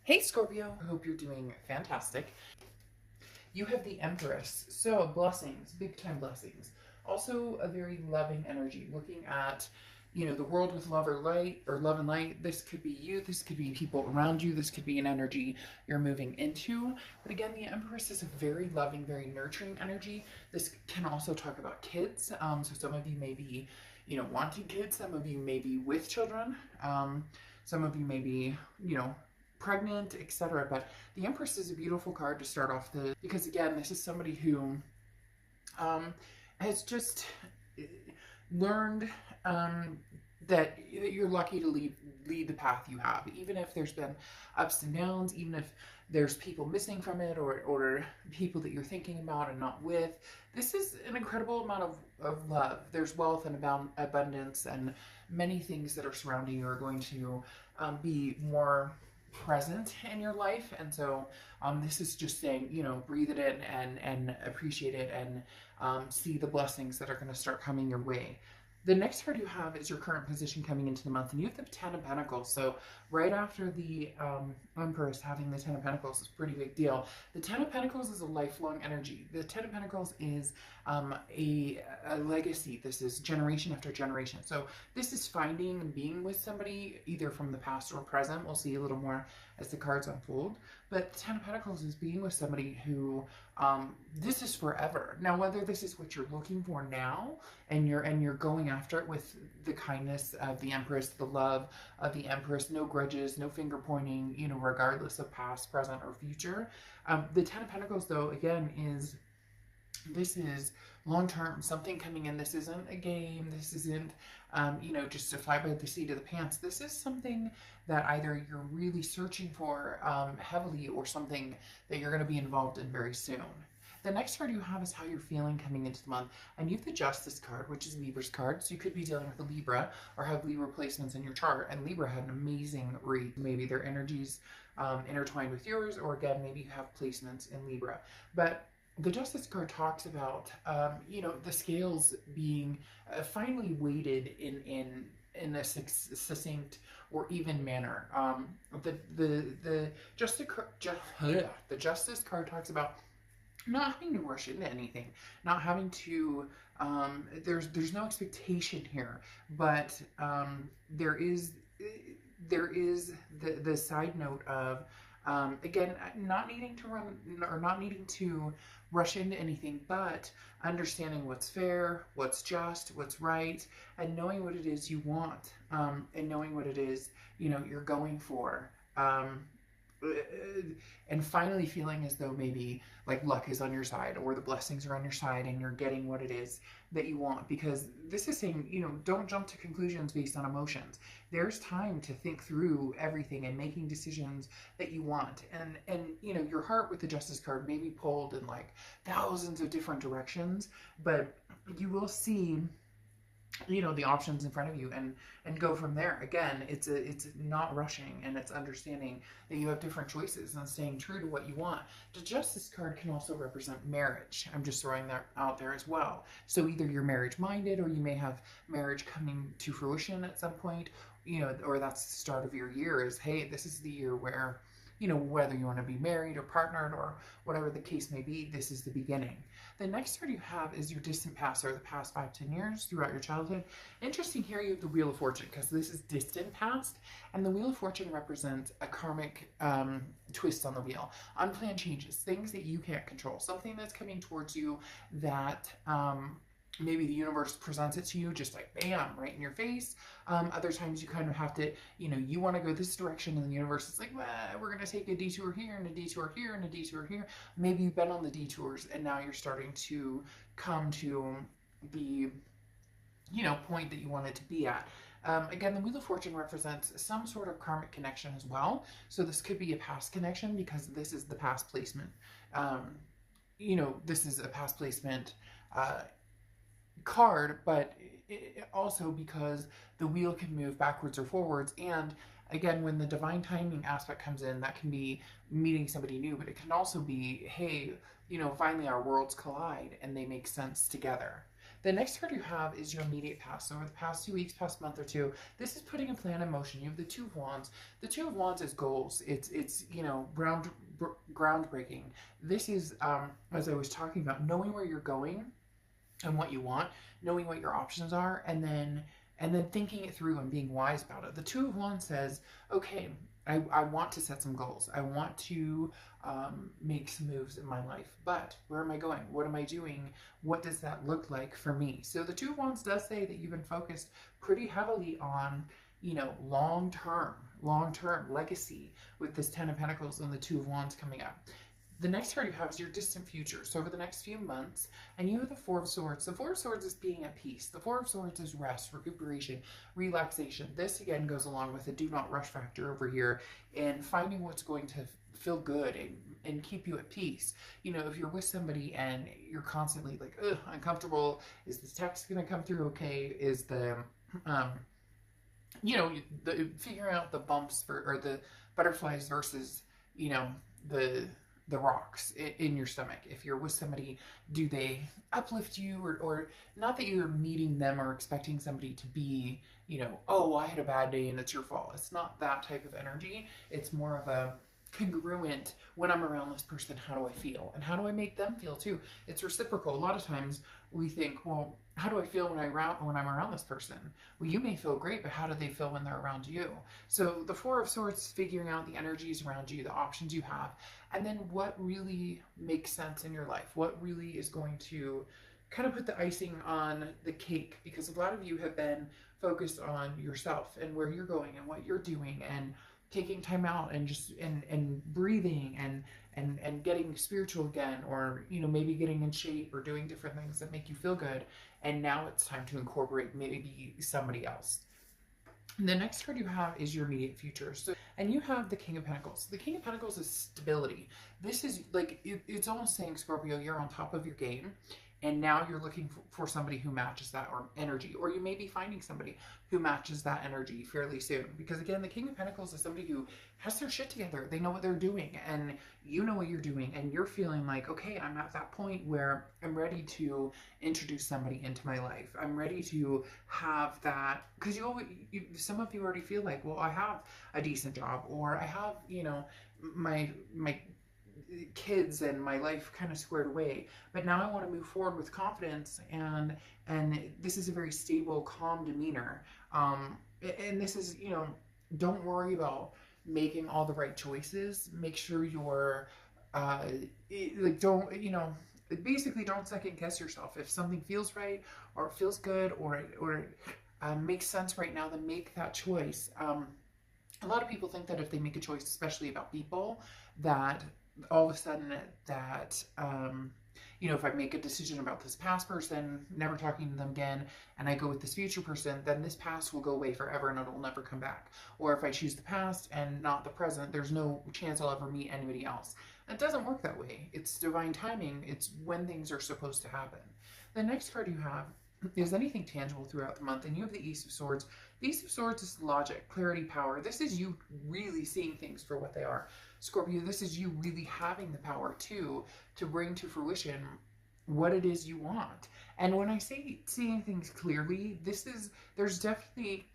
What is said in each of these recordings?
Hey Scorpio, I hope you're doing fantastic. You have the Empress, so blessings, big time blessings. Also a very loving energy, looking at, the world with love or light or love and light. This could be you, this could be people around you, this could be an energy you're moving into. But again, the Empress is a very loving, very nurturing energy. This can also talk about kids. So some of you may be, wanting kids, some of you may be with children. Some of you may be, pregnant, etc. But the Empress is a beautiful card to start off because again, this is somebody who has just learned that you're lucky to lead the path you have, even if there's been ups and downs, even if there's people missing from it, or people that you're thinking about and not with. This is an incredible amount of love. There's wealth and abundance, and many things that are surrounding you are going to be more present in your life. And so this is just saying, breathe it in and appreciate it, and see the blessings that are going to start coming your way. The next card you have is your current position coming into the month, and you have the Ten of Pentacles. So right after the Empress, having the Ten of Pentacles is a pretty big deal. The Ten of Pentacles is a lifelong energy. The Ten of Pentacles is a legacy. This is generation after generation. So this is finding and being with somebody either from the past or present. We'll see a little more as the cards unfold. But the Ten of Pentacles is being with somebody who this is forever. Now, whether this is what you're looking for now, and you're going after it with the kindness of the Empress, the love of the Empress, no grudges, no finger pointing, regardless of past, present, or future. The Ten of Pentacles, though, again, this is long term, something coming in. This isn't a game. This isn't, just to fly by the seat of the pants. This is something that either you're really searching for heavily, or something that you're going to be involved in very soon. The next card you have is how you're feeling coming into the month. And you have the Justice card, which is Libra's card. So you could be dealing with a Libra or have Libra placements in your chart. And Libra had an amazing read. Maybe their energies intertwined with yours, or again, maybe you have placements in Libra. But the Justice card talks about, the scales being finally weighted in a succinct or even manner. The Justice card talks about not having to rush into anything, not having to. There's no expectation here, but there is the side note of. Again, not needing to run or not needing to rush into anything, but understanding what's fair, what's just, what's right, and knowing what it is you want, and knowing what it is, you're going for. And finally feeling as though maybe like luck is on your side, or the blessings are on your side, and you're getting what it is that you want. Because this is saying, don't jump to conclusions based on emotions. There's time to think through everything and making decisions that you want. And your heart with the Justice card may be pulled in like thousands of different directions, but you will see the options in front of you, and go from there. Again, it's not rushing, and it's understanding that you have different choices and staying true to what you want. The Justice card can also represent marriage. I'm just throwing that out there as well. So either you're marriage minded, or you may have marriage coming to fruition at some point, or that's the start of your year, is hey, this is the year where whether you want to be married or partnered or whatever the case may be, this is the beginning. The next card you have is your distant past, or the past 5-10 years throughout your childhood. Interesting here, you have the Wheel of Fortune, because this is distant past, and the Wheel of Fortune represents a karmic twist on the wheel, unplanned changes, things that you can't control, something that's coming towards you that maybe the universe presents it to you just like bam, right in your face. Other times you kind of have to, you want to go this direction, and the universe is like, well, we're going to take a detour here and a detour here and a detour here. Maybe you've been on the detours, and now you're starting to come to the point that you wanted to be at. Again, the Wheel of Fortune represents some sort of karmic connection as well. So this could be a past connection, because this is the past placement. This is a past placement card, but also because the wheel can move backwards or forwards. And again, when the divine timing aspect comes in, that can be meeting somebody new, but it can also be, hey, finally our worlds collide and they make sense together. The next card you have is your immediate past. So over the past 2 weeks, past month or two, this is putting a plan in motion. You have the Two of Wands. The Two of Wands is goals. It's you know, groundbreaking. This is, as I was talking about, knowing where you're going and what you want, knowing what your options are, and then thinking it through and being wise about it. The Two of Wands says, okay, I want to set some goals. I want to make some moves in my life, but where am I going? What am I doing? What does that look like for me? So the Two of Wands does say that you've been focused pretty heavily on, you know, long-term legacy with this Ten of Pentacles and the Two of Wands coming up. The next card you have is your distant future. So over the next few months, and you have the Four of Swords. The Four of Swords is being at peace. The Four of Swords is rest, recuperation, relaxation. This again goes along with the do not rush factor over here and finding what's going to feel good and keep you at peace. You know, if you're with somebody and you're constantly like, ugh, uncomfortable, is this text going to come through okay? Is the, you know, figuring out the bumps or the butterflies versus, you know, the rocks in your stomach. If you're with somebody, do they uplift you or not that you're meeting them or expecting somebody to be, you know, oh, I had a bad day and it's your fault. It's not that type of energy. It's more of a congruent, when I'm around this person, how do I feel? And how do I make them feel too? It's reciprocal. A lot of times we think, well, how do I feel when I'm around this person? Well, you may feel great, but how do they feel when they're around you? So the Four of Swords, figuring out the energies around you, the options you have, and then what really makes sense in your life, what really is going to kind of put the icing on the cake, because a lot of you have been focused on yourself and where you're going and what you're doing and taking time out and just and breathing and getting spiritual again, or you know, maybe getting in shape or doing different things that make you feel good. And now it's time to incorporate maybe somebody else. The next card you have is your immediate future. So, and you have the King of Pentacles. The King of Pentacles is stability. This is like, it's almost saying, Scorpio, you're on top of your game. And now you're looking for somebody who matches that or energy, or you may be finding somebody who matches that energy fairly soon. Because again, the King of Pentacles is somebody who has their shit together. They know what they're doing and you know what you're doing, and you're feeling like, okay, I'm at that point where I'm ready to introduce somebody into my life. I'm ready to have that, because some of you already feel like, well, I have a decent job, or I have, you know, my kids and my life kind of squared away, but now I want to move forward with confidence, and this is a very stable, calm demeanor, and this is, you know, don't worry about making all the right choices. Make sure you're like, don't, you know, basically don't second guess yourself. If something feels right or feels good or makes sense right now, then make that choice. A lot of people think that if they make a choice, especially about people, that all of a sudden that, you know, if I make a decision about this past person, never talking to them again, and I go with this future person, then this past will go away forever and it'll never come back. Or if I choose the past and not the present, there's no chance I'll ever meet anybody else. It doesn't work that way. It's divine timing. It's when things are supposed to happen. The next card you have is anything tangible throughout the month, and you have the Ace of Swords. The Ace of Swords is logic, clarity, power. This is you really seeing things for what they are. Scorpio, this is you really having the power to bring to fruition what it is you want. And when I say seeing things clearly, there's definitely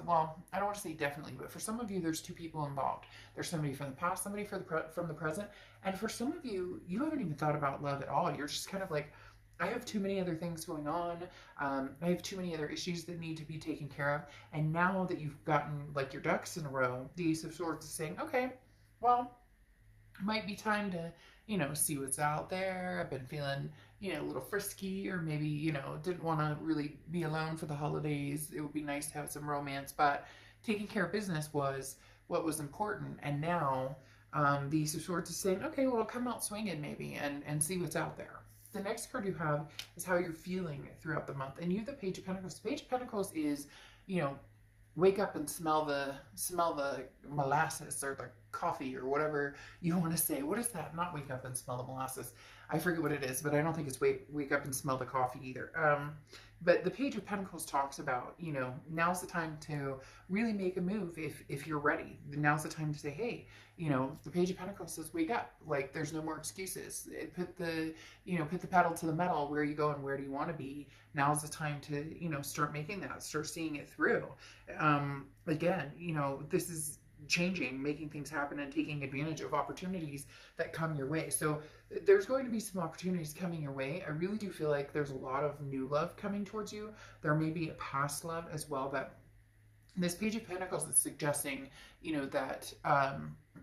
well, I don't want to say definitely, but for some of you, there's two people involved. There's somebody from the past, somebody from the present, and for some of you, you haven't even thought about love at all. You're just kind of like, I have too many other things going on. I have too many other issues that need to be taken care of. And now that you've gotten like your ducks in a row, the Ace of Swords is saying, okay, well, it might be time to, you know, see what's out there. I've been feeling, you know, a little frisky, or maybe, you know, didn't want to really be alone for the holidays. It would be nice to have some romance, but taking care of business was what was important. And now the Ace of Swords is saying, okay, well, come out swinging maybe and see what's out there. The next card you have is how you're feeling throughout the month. And you have the Page of Pentacles. The Page of Pentacles is, you know, wake up and smell the molasses or the coffee or whatever you want to say. What is that? Not wake up and smell the molasses. I forget what it is, but I don't think it's wake up and smell the coffee either. But the Page of Pentacles talks about, you know, now's the time to really make a move if you're ready. Now's the time to say, hey, you know, the Page of Pentacles says wake up. Like, there's no more excuses. Put the pedal to the metal. Where are you going? Where do you want to be? Now's the time to, you know, start making that, start seeing it through. Again, you know, this is changing, making things happen, and taking advantage of opportunities that come your way. So there's going to be some opportunities coming your way. I really do feel like there's a lot of new love coming towards you. There may be a past love as well, but this Page of Pentacles is suggesting, you know, that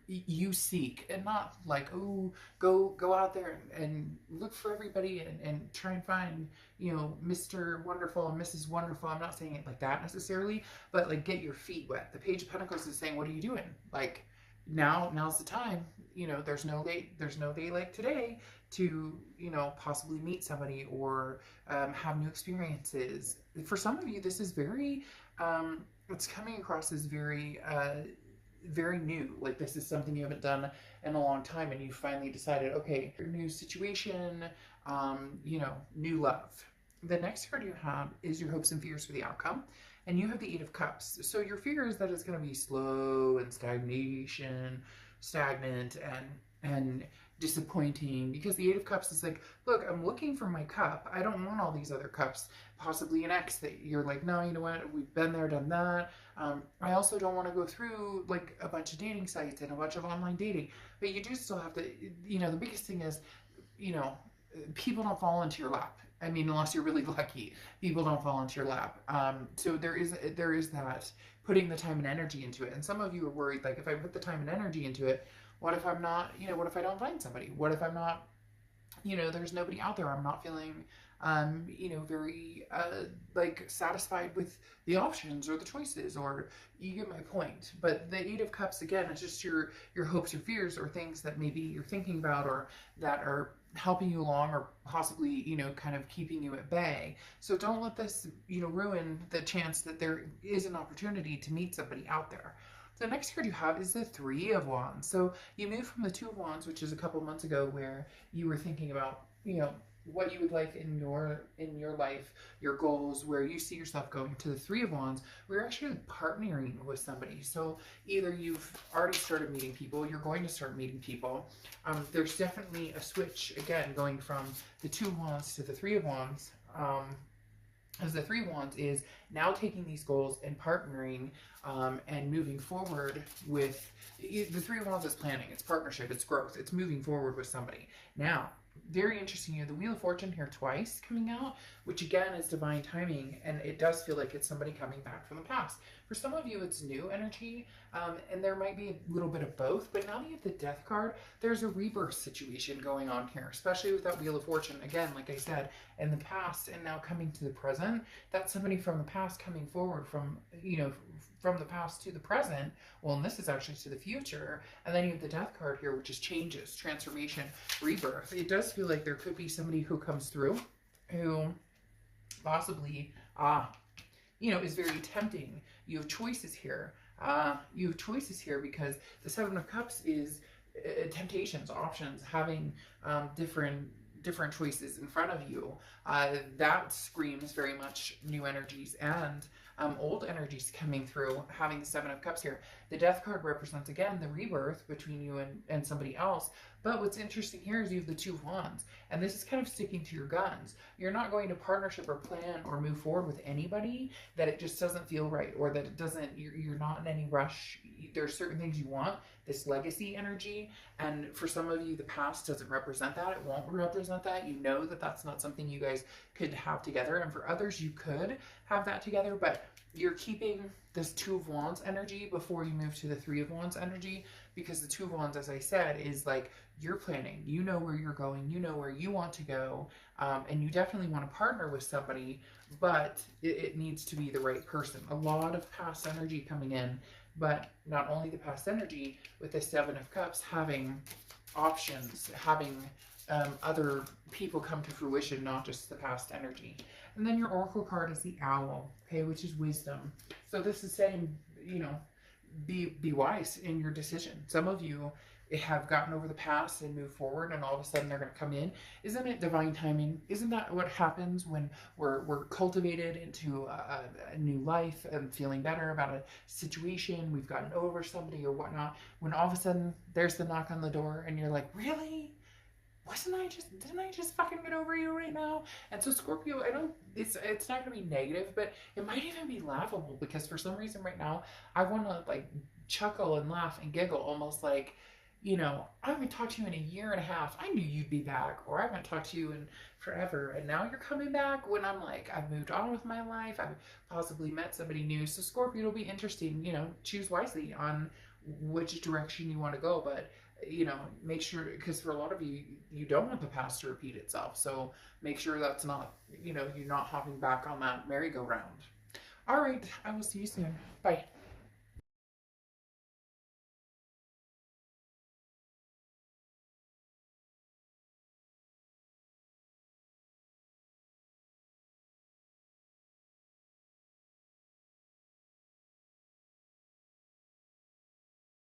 you seek, and not like, oh, go out there and look for everybody and try and find, you know, Mr. Wonderful and Mrs. Wonderful. I'm not saying it like that necessarily, but like, get your feet wet. The Page of Pentacles is saying, what are you doing? Like, now's the time. You know, there's no day like today to, you know, possibly meet somebody or have new experiences. For some of you, this is very it's coming across as very very new. Like, this is something you haven't done in a long time, and you finally decided, okay, new situation, you know, new love. The next card you have is your hopes and fears for the outcome, and you have the Eight of Cups. So your fear is that it's going to be slow and stagnant and disappointing, because the Eight of Cups is like, look, I'm looking for my cup. I don't want all these other cups. Possibly an ex that you're like, no, you know what, we've been there, done that. I also don't want to go through like a bunch of dating sites and a bunch of online dating, but you do still have to, you know, the biggest thing is, you know, people don't fall into your lap. I mean, unless you're really lucky, people don't fall into your lap. So there is that, putting the time and energy into it. And some of you are worried, like, if I put the time and energy into it, what if I'm not, you know, what if I don't find somebody? What if I'm not, you know, there's nobody out there. I'm not feeling, you know, very, like, satisfied with the options or the choices, or you get my point. But the Eight of Cups, again, is just your hopes or fears, or things that maybe you're thinking about, or that are helping you along, or possibly, you know, kind of keeping you at bay. So don't let this, you know, ruin the chance that there is an opportunity to meet somebody out there. The next card you have is the Three of Wands. So you moved from the Two of Wands, which is a couple months ago, where you were thinking about, you know, what you would like in your life, your goals, where you see yourself going, to the Three of Wands. We're actually partnering with somebody. So either you've already started meeting people, you're going to start meeting people. There's definitely a switch, again, going from the Two of Wands to the Three of Wands. As the Three of Wands is now taking these goals and partnering and moving forward with, the Three of Wands is planning, it's partnership, it's growth, it's moving forward with somebody. Now, very interesting, you have the Wheel of Fortune here twice coming out, which again is divine timing, and it does feel like it's somebody coming back from the past. For some of you, it's new energy, and there might be a little bit of both, but now that you have the Death card, there's a rebirth situation going on here, especially with that Wheel of Fortune. Again, like I said, in the past and now coming to the present, that's somebody from the past coming forward from, you know, from the past to the present. Well, and this is actually to the future. And then you have the Death card here, which is changes, transformation, rebirth. It does feel like there could be somebody who comes through who possibly, you know, is very tempting. You have choices here. You have choices here because the Seven of Cups is temptations, options, having different choices in front of you. That screams very much new energies and old energies coming through, having the Seven of Cups here. The Death card represents, again, the rebirth between you and somebody else. But what's interesting here is you have the Two of Wands, and this is kind of sticking to your guns. You're not going to partnership or plan or move forward with anybody that it just doesn't feel right, or that it doesn't, you're not in any rush. There's certain things you want, this legacy energy, and for some of you, the past doesn't represent that. It won't represent that. You know that that's not something you guys could have together, and for others, you could have that together, but you're keeping this Two of Wands energy before you move to the Three of Wands energy, because the Two of Wands, as I said, is like, you're planning, you know where you're going, you know where you want to go, and you definitely want to partner with somebody, but it needs to be the right person. A lot of past energy coming in, but not only the past energy, with the Seven of Cups, having options, having other people come to fruition, not just the past energy. And then your Oracle card is the Owl, okay, which is wisdom. So this is saying, you know, be wise in your decision. Some of you have gotten over the past and moved forward, and all of a sudden they're going to come in. Isn't it divine timing? Isn't that what happens when we're cultivated into a new life and feeling better about a situation? We've gotten over somebody or whatnot. When all of a sudden there's the knock on the door, and you're like, really? Didn't I just fucking get over you right now? And so Scorpio, I don't, it's not gonna be negative, but it might even be laughable, because for some reason right now I want to like chuckle and laugh and giggle, almost like, you know, I haven't talked to you in a year and a half. I knew you'd be back, or I haven't talked to you in forever, and now you're coming back. When I'm like, I've moved on with my life, I've possibly met somebody new. So Scorpio, it'll be interesting. You know, choose wisely on which direction you want to go, but you know, make sure, because for a lot of you, you don't want the past to repeat itself. So make sure that's not, you know, you're not hopping back on that merry-go-round. All right, I will see you soon. Bye.